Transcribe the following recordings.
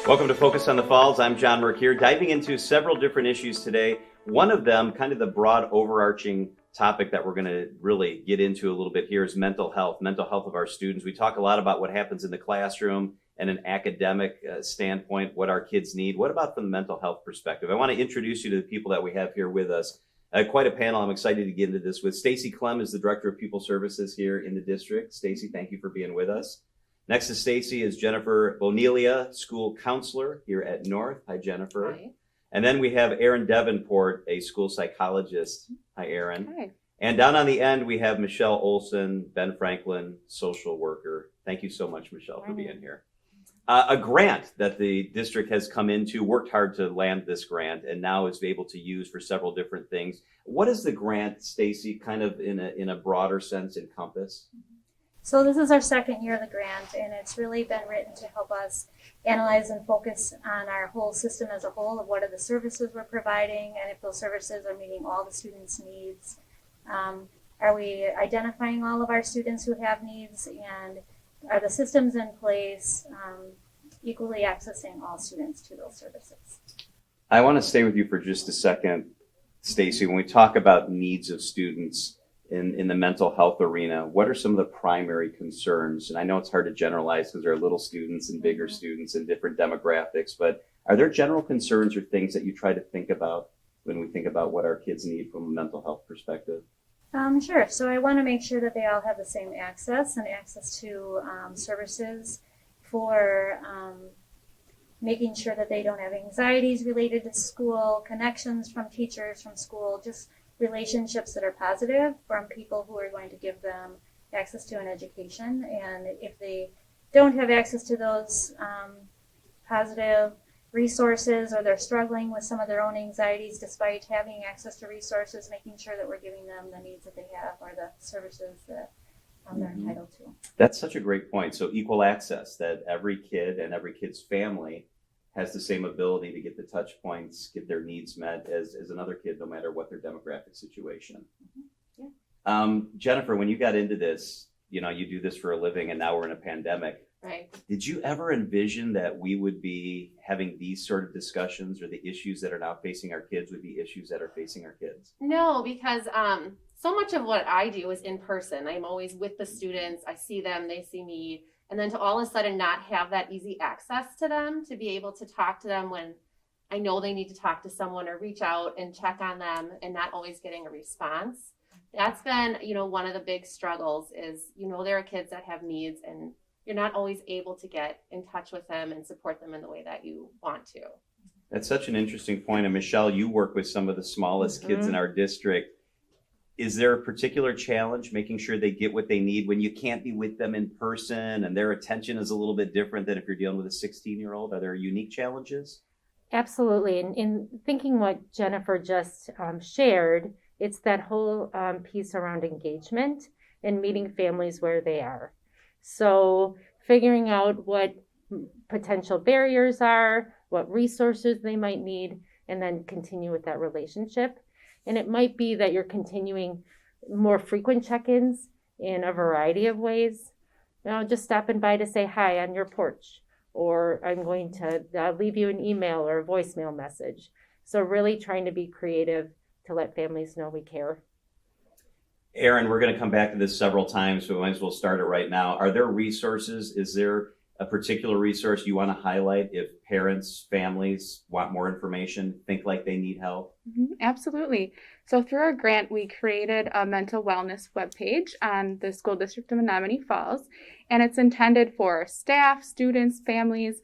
Welcome to Focus on the Falls. I'm John Mercure, diving into several different issues today. One of them, kind of the broad overarching topic that we're going to really get into a little bit here, is mental health of our students. We talk a lot about what happens in the classroom and an academic standpoint, what our kids need. What about from the mental health perspective? I want to introduce you to the people that we have here with us. Quite a panel. I'm excited to get into this with. Stacy Clem is the Director of Pupil Services here in the district. Stacy, thank you for being with us. Next to Stacy is Jennifer Bonelia, school counselor here at North. Hi, Jennifer. Hi. And then we have Erin Davenport, a school psychologist. Hi, Erin. Hi. And down on the end, we have Michelle Olson, Ben Franklin, social worker. Thank you so much, Michelle, for being here. A grant that the district has come into, worked hard to land this grant, and now is able to use for several different things. What does the grant, Stacy, kind of in a broader sense encompass? So this is our second year of the grant, and it's really been written to help us analyze and focus on our whole system as a whole of what are the services we're providing, and if those services are meeting all the students' needs. Are we identifying all of our students who have needs, and are the systems in place equally accessing all students to those services? I want to stay with you for just a second, Stacy. When we talk about needs of students in the mental health arena, what are some of the primary concerns? And I know it's hard to generalize because there are little students and bigger students and different demographics, but are there general concerns or things that you try to think about when we think about what our kids need from a mental health perspective? Sure. So I want to make sure that they all have the same access to services for making sure that they don't have anxieties related to school, connections from teachers, from school, just relationships that are positive from people who are going to give them access to an education. And if they don't have access to those positive resources, or they're struggling with some of their own anxieties despite having access to resources, making sure that we're giving them the needs that they have or the services that they're entitled to. That's such a great point. So equal access, that every kid and every kid's family has the same ability to get the touch points, get their needs met as another kid, no matter what their demographic situation. Mm-hmm. Yeah. Jennifer, when you got into this, you do this for a living, and now we're in a pandemic. Right. Did you ever envision that we would be having these sort of discussions, or the issues that are now facing our kids would be issues that are facing our kids? No, because so much of what I do is in person. I'm always with the students. I see them, they see me. And then to all of a sudden not have that easy access to them, to be able to talk to them when I know they need to talk to someone or reach out and check on them, and not always getting a response. That's been, one of the big struggles is, there are kids that have needs, and you're not always able to get in touch with them and support them in the way that you want to. That's such an interesting point. And Michelle, you work with some of the smallest kids in our district. Is there a particular challenge making sure they get what they need when you can't be with them in person, and their attention is a little bit different than if you're dealing with a 16-year-old? Are there unique challenges? Absolutely. And in thinking what Jennifer just shared, it's that whole piece around engagement and meeting families where they are. So figuring out what potential barriers are, what resources they might need, and then continue with that relationship. And it might be that you're continuing more frequent check-ins in a variety of ways. Just stopping by to say hi on your porch, or I'm going to leave you an email or a voicemail message. So really trying to be creative to let families know we care. Erin, we're going to come back to this several times, so we might as well start it right now. Are there resources? Is there a particular resource you want to highlight if parents, families want more information, think like they need help? Absolutely. So through our grant, we created a mental wellness webpage on the School District of Menominee Falls, and it's intended for staff, students, families,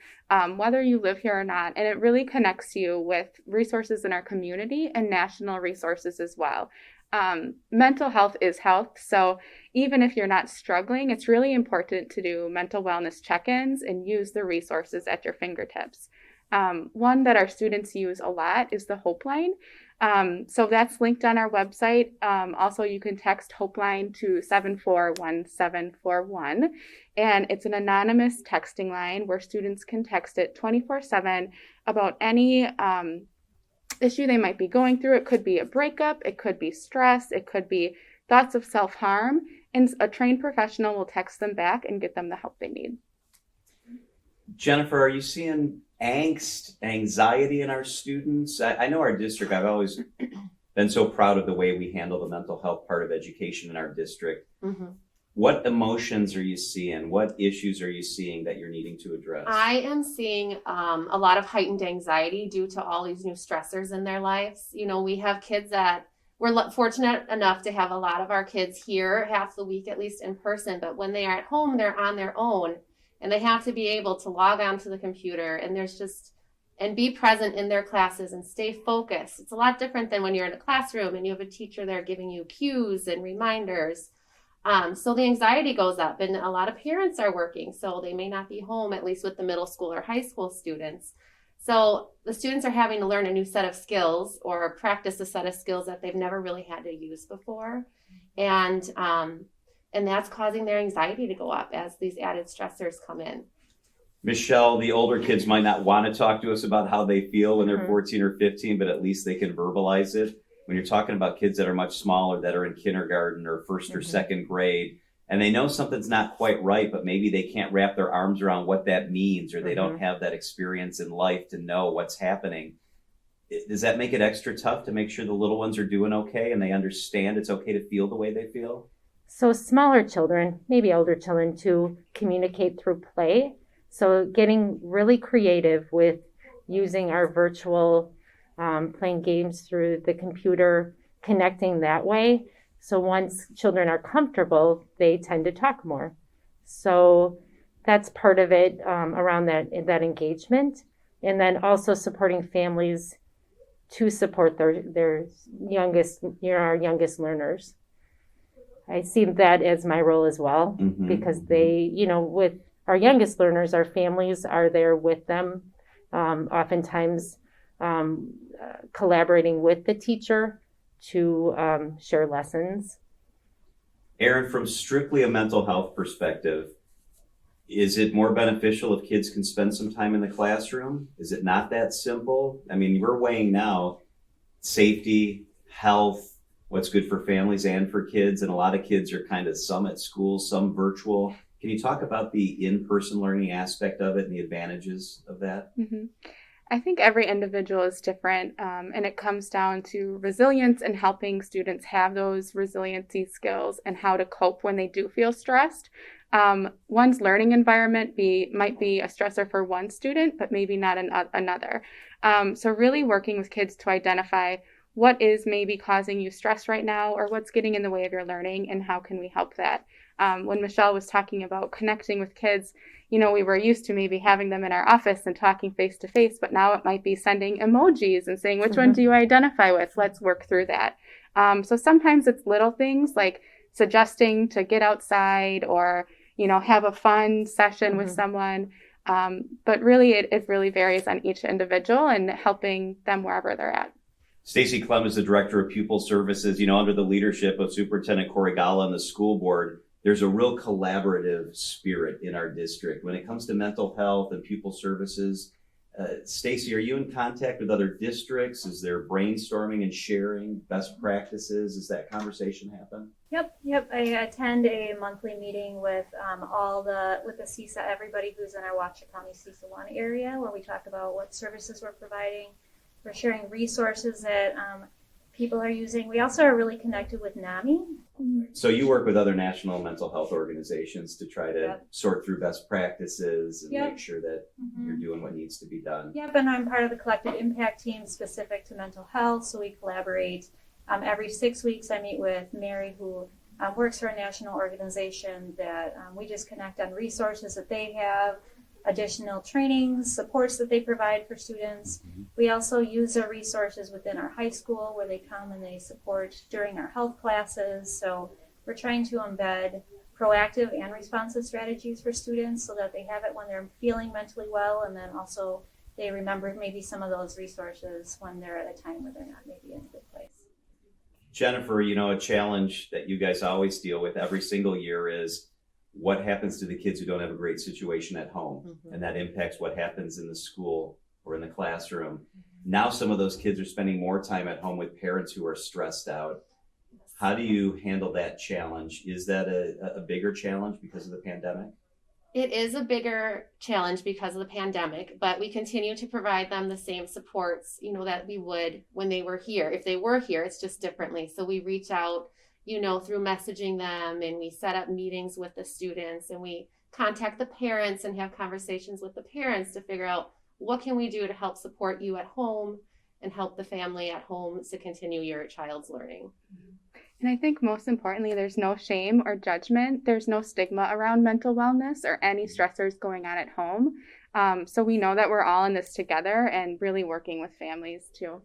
whether you live here or not, and it really connects you with resources in our community and national resources as well. Mental health is health, so even if you're not struggling, it's really important to do mental wellness check-ins and use the resources at your fingertips. One that our students use a lot is the Hopeline. So that's linked on our website. Also, you can text Hopeline to 741741, and it's an anonymous texting line where students can text it 24/7 about any issue they might be going through. It could be a breakup, it could be stress, it could be thoughts of self-harm, and a trained professional will text them back and get them the help they need. Jennifer, are you seeing angst, anxiety in our students? I know our district, I've always been so proud of the way we handle the mental health part of education in our district. Mhm. What emotions are you seeing? What issues are you seeing that you're needing to address? I am seeing a lot of heightened anxiety due to all these new stressors in their lives. You know, we have kids that we're fortunate enough to have a lot of our kids here half the week, at least in person. But when they are at home, they're on their own and they have to be able to log on to the computer and be present in their classes and stay focused. It's a lot different than when you're in a classroom and you have a teacher there giving you cues and reminders. So the anxiety goes up, and a lot of parents are working, so they may not be home, at least with the middle school or high school students. So the students are having to learn a new set of skills or practice a set of skills that they've never really had to use before. And that's causing their anxiety to go up as these added stressors come in. Michelle, the older kids might not want to talk to us about how they feel when they're 14 or 15, but at least they can verbalize it. When you're talking about kids that are much smaller, that are in kindergarten or first or second grade, and they know something's not quite right, but maybe they can't wrap their arms around what that means, or they don't have that experience in life to know what's happening. Does that make it extra tough to make sure the little ones are doing okay and they understand it's okay to feel the way they feel? So smaller children, maybe older children too, communicate through play. So getting really creative with using our virtual playing games through the computer, connecting that way. So once children are comfortable, they tend to talk more. So that's part of it around that engagement. And then also supporting families to support their youngest, our youngest learners. I see that as my role as well, because they, with our youngest learners, our families are there with them, oftentimes collaborating with the teacher to share lessons. Aaron, from strictly a mental health perspective, is it more beneficial if kids can spend some time in the classroom? Is it not that simple? I mean, we're weighing now safety, health, what's good for families and for kids, and a lot of kids are kind of some at school, some virtual. Can you talk about the in-person learning aspect of it and the advantages of that? I think every individual is different, and it comes down to resilience and helping students have those resiliency skills and how to cope when they do feel stressed. One's learning environment might be a stressor for one student, but maybe not another. So really working with kids to identify what is maybe causing you stress right now, or what's getting in the way of your learning, and how can we help that? When Michelle was talking about connecting with kids, we were used to maybe having them in our office and talking face to face, but now it might be sending emojis and saying, which one do you identify with? Let's work through that. So sometimes it's little things like suggesting to get outside or, have a fun session with someone. But really, it really varies on each individual and helping them wherever they're at. Stacy Clem is the Director of Pupil Services. Under the leadership of Superintendent Corrigala and the school board, there's a real collaborative spirit in our district when it comes to mental health and pupil services. Stacy, are you in contact with other districts? Is there brainstorming and sharing best practices? Does that conversation happen? Yep. I attend a monthly meeting with the CISA, everybody who's in our Washoe County CISA 1 area, where we talk about what services we're providing. We're sharing resources that people are using. We also are really connected with NAMI. So you work with other national mental health organizations to try to sort through best practices and make sure that you're doing what needs to be done. Yep, and I'm part of the collective impact team specific to mental health, so we collaborate. Every 6 weeks I meet with Mary, who works for a national organization that we just connect on resources that they have, additional trainings, supports that they provide for students. We also use our resources within our high school where they come and they support during our health classes. So we're trying to embed proactive and responsive strategies for students so that they have it when they're feeling mentally well, and then also they remember maybe some of those resources when they're at a time where they're not maybe in a good place. Jennifer, a challenge that you guys always deal with every single year is what happens to the kids who don't have a great situation at home, and that impacts what happens in the school or in the classroom. Now some of those kids are spending more time at home with parents who are stressed out. How do you handle that challenge? Is that a bigger challenge because of the pandemic? It is a bigger challenge because of the pandemic, but we continue to provide them the same supports, that we would when they were here. If they were here, it's just differently. So we reach out, through messaging them, and we set up meetings with the students, and we contact the parents and have conversations with the parents to figure out what can we do to help support you at home and help the family at home to continue your child's learning. And I think most importantly, there's no shame or judgment. There's no stigma around mental wellness or any stressors going on at home. So we know that we're all in this together and really working with families too.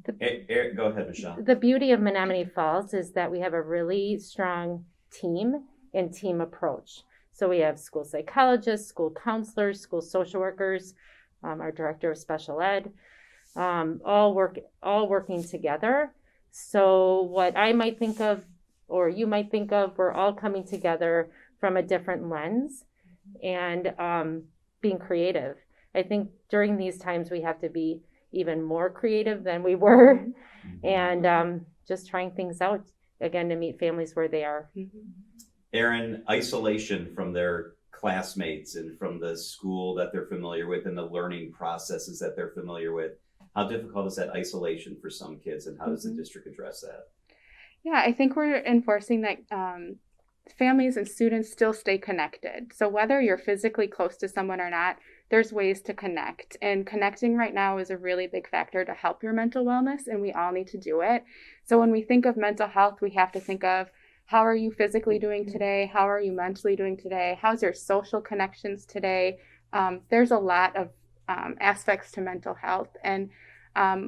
Go ahead, Michelle. The beauty of Menominee Falls is that we have a really strong team and team approach. So we have school psychologists, school counselors, school social workers, our director of special ed, all working together. So what I might think of, or you might think of, we're all coming together from a different lens and being creative. I think during these times we have to be even more creative than we were, and just trying things out again to meet families where they are. Erin, isolation from their classmates and from the school that they're familiar with and the learning processes that they're familiar with. How difficult is that isolation for some kids, and how does the district address that? Yeah, I think we're enforcing that families and students still stay connected. So whether you're physically close to someone or not, there's ways to connect. And connecting right now is a really big factor to help your mental wellness, and we all need to do it. So when we think of mental health, we have to think of, how are you physically doing today? How are you mentally doing today? How's your social connections today? There's a lot of aspects to mental health. And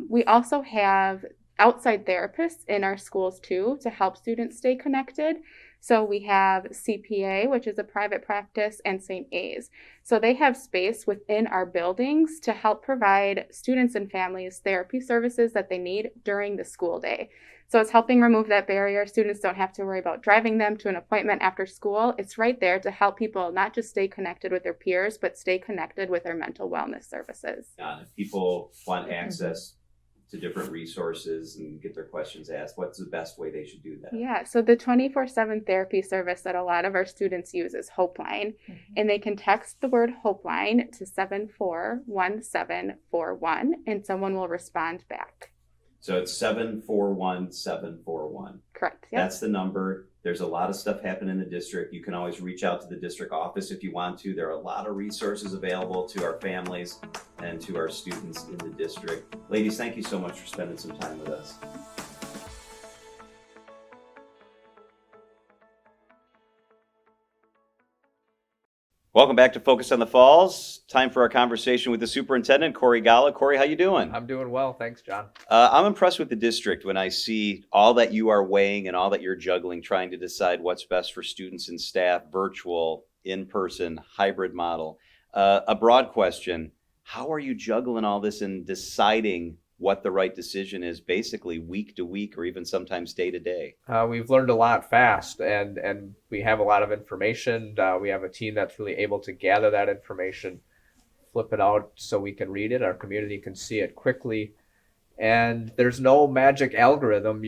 we also have outside therapists in our schools too to help students stay connected. So we have CPA, which is a private practice, and St. A's. So they have space within our buildings to help provide students and families therapy services that they need during the school day. So it's helping remove that barrier. Students don't have to worry about driving them to an appointment after school. It's right there to help people not just stay connected with their peers, but stay connected with their mental wellness services. If people want access to different resources and get their questions asked, what's the best way they should do that? Yeah, so the 24/7 therapy service that a lot of our students use is Hopeline, and they can text the word Hopeline to 741741, and someone will respond back. So it's 741741. Correct. Yep. That's the number. There's a lot of stuff happening in the district. You can always reach out to the district office if you want to. There are a lot of resources available to our families and to our students in the district. Ladies, thank you so much for spending some time with us. Welcome back to Focus on the Falls. Time for our conversation with the superintendent, Corey Gala. Corey, how you doing? I'm doing well. Thanks, John. I'm impressed with the district when I see all that you are weighing and all that you're juggling, trying to decide what's best for students and staff, virtual, in-person, hybrid model. A broad question, how are you juggling all this and deciding what the right decision is basically week to week or even sometimes day to day? We've learned a lot fast, and we have a lot of information. We have a team that's really able to gather that information, flip it out so we can read it, our community can see it quickly. And there's no magic algorithm.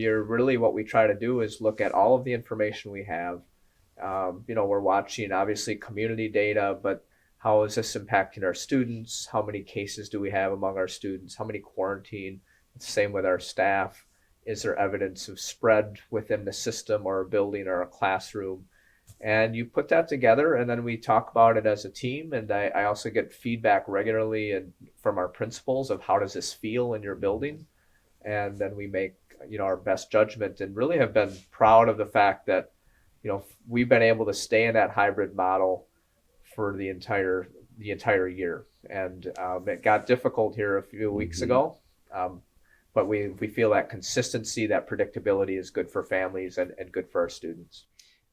What we try to do is look at all of the information we have. We're watching obviously community data, but how is this impacting our students? How many cases do we have among our students? How many quarantine? It's the same with our staff. Is there evidence of spread within the system or a building or a classroom? And you put that together, and then we talk about it as a team. And I also get feedback regularly and from our principals of how does this feel in your building? And then we make our best judgment, and really have been proud of the fact that we've been able to stay in that hybrid model for the entire year. And it got difficult here a few weeks ago, but we feel that consistency, that predictability is good for families and good for our students.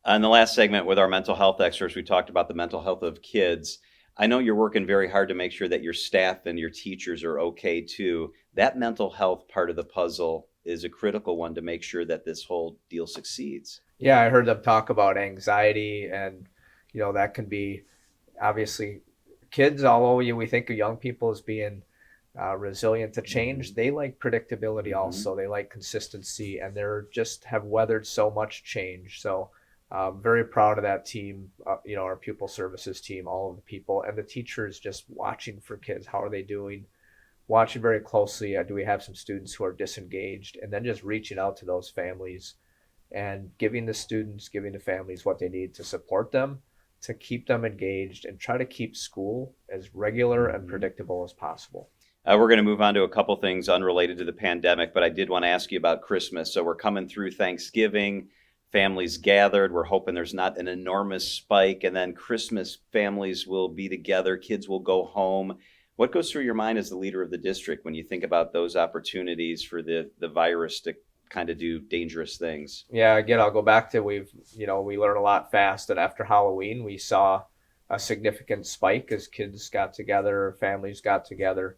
In the last segment with our mental health experts, we talked about the mental health of kids. I know you're working very hard to make sure that your staff and your teachers are okay too. That mental health part of the puzzle is a critical one to make sure that this whole deal succeeds. Yeah, I heard them talk about anxiety, and that can be obviously kids, although we think of young people as being resilient to change, they like predictability also. They like consistency, and they're just have weathered so much change. So Very proud of that team, our pupil services team, all of the people, and the teachers just watching for kids. How are they doing? Watching very closely. Do we have some students who are disengaged? And then just reaching out to those families and giving the students, giving the families what they need to support them, to keep them engaged, and try to keep school as regular and predictable as possible. We're going to move on to a couple things unrelated to the pandemic, but I did want to ask you about Christmas. So we're coming through Thanksgiving, families gathered. We're hoping there's not an enormous spike, and then Christmas families will be together, kids will go home. What goes through your mind as the leader of the district when you think about those opportunities for the virus to kind of do dangerous things? Yeah, again, I'll go back to we learn a lot fast, and after Halloween, we saw a significant spike as kids got together, families got together.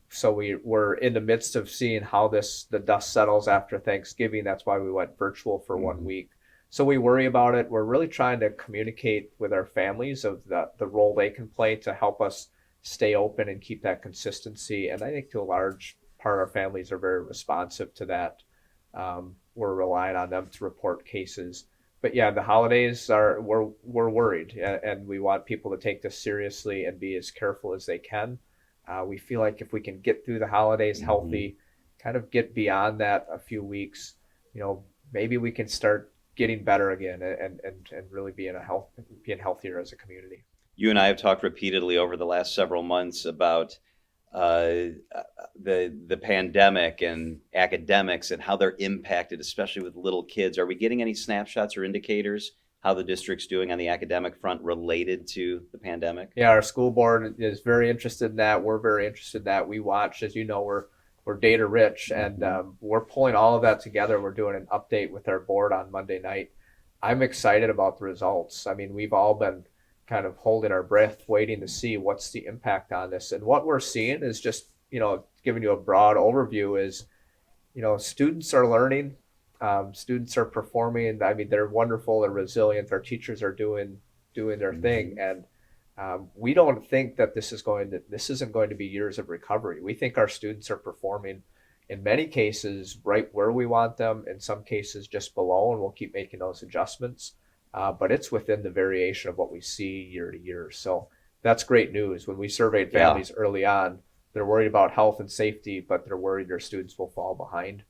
So we're in the midst of seeing how the dust settles after Thanksgiving. That's why we went virtual for 1 week. So we worry about it. We're really trying to communicate with our families of the role they can play to help us stay open and keep that consistency. And I think to a large part, our families are very responsive to that. We're relying on them to report cases. But yeah, the holidays we're worried, and we want people to take this seriously and be as careful as they can. We feel like if we can get through the holidays healthy, kind of get beyond that a few weeks, maybe we can start getting better again and really being healthier as a community. You and I have talked repeatedly over the last several months about the pandemic and academics and how they're impacted, especially with little kids. Are we getting any snapshots or indicators how the district's doing on the academic front related to the pandemic? Yeah, our school board is very interested in that. We're very interested in that. We watch, as you know, we're data rich, and we're pulling all of that together. We're doing an update with our board on Monday night. I'm excited about the results. I mean, we've all been kind of holding our breath, waiting to see what's the impact on this. And what we're seeing is just, giving you a broad overview is, students are learning, students are performing. I mean, they're wonderful, they're resilient. Our teachers are doing their thing. And we don't think that this isn't going to be years of recovery. We think our students are performing in many cases right where we want them, in some cases just below, and we'll keep making those adjustments. But it's within the variation of what we see year to year. So that's great news. When we surveyed families early on, they're worried about health and safety, but they're worried their students will fall behind.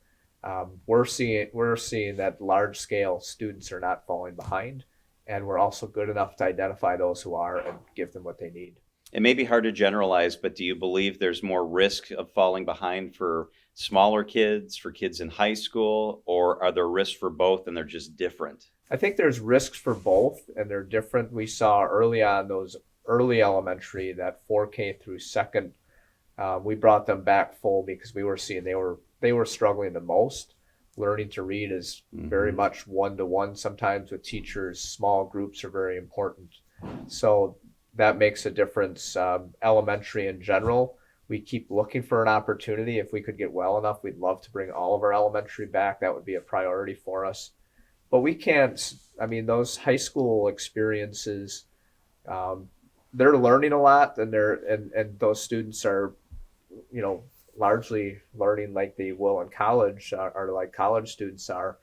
We're seeing that large scale students are not falling behind, and we're also good enough to identify those who are and give them what they need. It may be hard to generalize, but do you believe there's more risk of falling behind for smaller kids, for kids in high school, or are there risks for both and they're just different? I think there's risks for both, and they're different. We saw early on those early elementary, that 4K through second, we brought them back full because we were seeing they were struggling the most. Learning to read is very much one-to-one sometimes with teachers. Small groups are very important. So that makes a difference. Elementary in general, we keep looking for an opportunity. If we could get well enough, we'd love to bring all of our elementary back. That would be a priority for us. But we can't, those high school experiences, they're learning a lot, and those students are, largely learning like they will in college, or like college students are.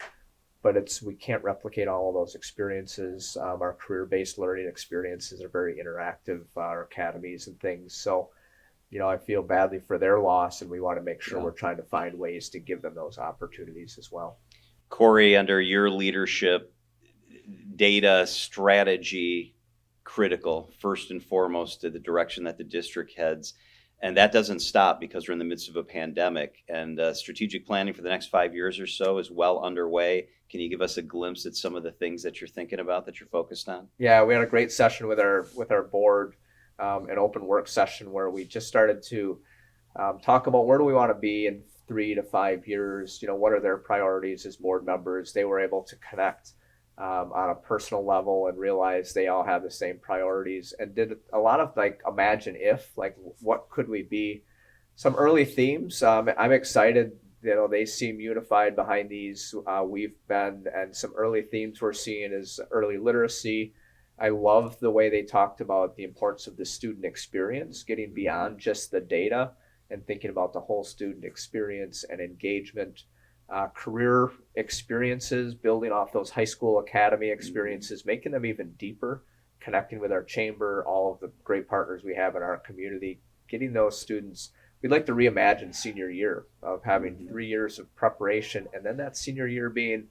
But we can't replicate all of those experiences. Our career-based learning experiences are very interactive, our academies and things. So, I feel badly for their loss, and we want to make sure we're trying to find ways to give them those opportunities as well. Corey, under your leadership, data strategy critical first and foremost to the direction that the district heads. And that doesn't stop because we're in the midst of a pandemic, and strategic planning for the next 5 years or so is well underway. Can you give us a glimpse at some of the things that you're thinking about, that you're focused on? Yeah, we had a great session with our board, an open work session where we just started to talk about where do we want to be in 3 to 5 years. What are their priorities as board members? They were able to connect on a personal level and realize they all have the same priorities, and did a lot of imagine if, what could we be? Some early themes. I'm excited. They seem unified behind these. We've been, and some early themes we're seeing is early literacy. I love the way they talked about the importance of the student experience, getting beyond just the data and thinking about the whole student experience and engagement. career experiences, building off those high school academy experiences, making them even deeper, connecting with our chamber, all of the great partners we have in our community, getting those students. We'd like to reimagine senior year of having 3 years of preparation, and then that senior year being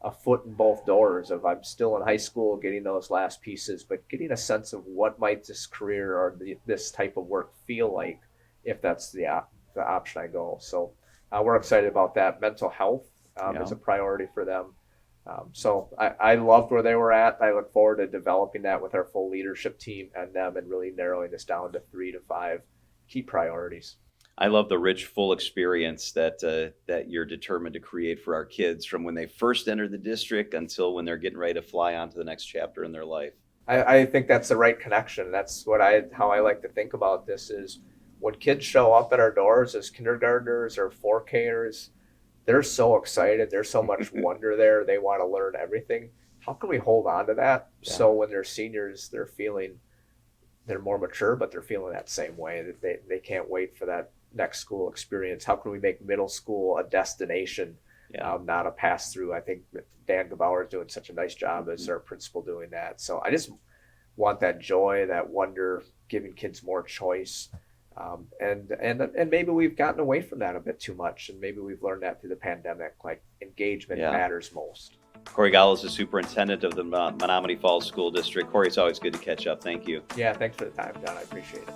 a foot in both doors of I'm still in high school, getting those last pieces, but getting a sense of what might this career or this type of work feel like if that's the option I go. So we're excited about that. Mental health is a priority for them. So I loved where they were at. I look forward to developing that with our full leadership team and them and really narrowing this down to 3 to 5 key priorities. I love the rich, full experience that you're determined to create for our kids from when they first enter the district until when they're getting ready to fly on to the next chapter in their life. I think that's the right connection. That's how I like to think about this is when kids show up at our doors as kindergartners or 4Kers, they're so excited. There's so much wonder there. They want to learn everything. How can we hold on to that? Yeah. So when they're seniors, they're more mature, but they're feeling that same way that they can't wait for that next school experience. How can we make middle school a destination, not a pass through? I think Dan Gebauer is doing such a nice job as our principal doing that. So I just want that joy, that wonder, giving kids more choice. And maybe we've gotten away from that a bit too much, and maybe we've learned that through the pandemic. Like engagement matters most. Corey Gall is the superintendent of the Menominee Falls School District. Corey, it's always good to catch up. Thank you. Yeah, thanks for the time, John. I appreciate it.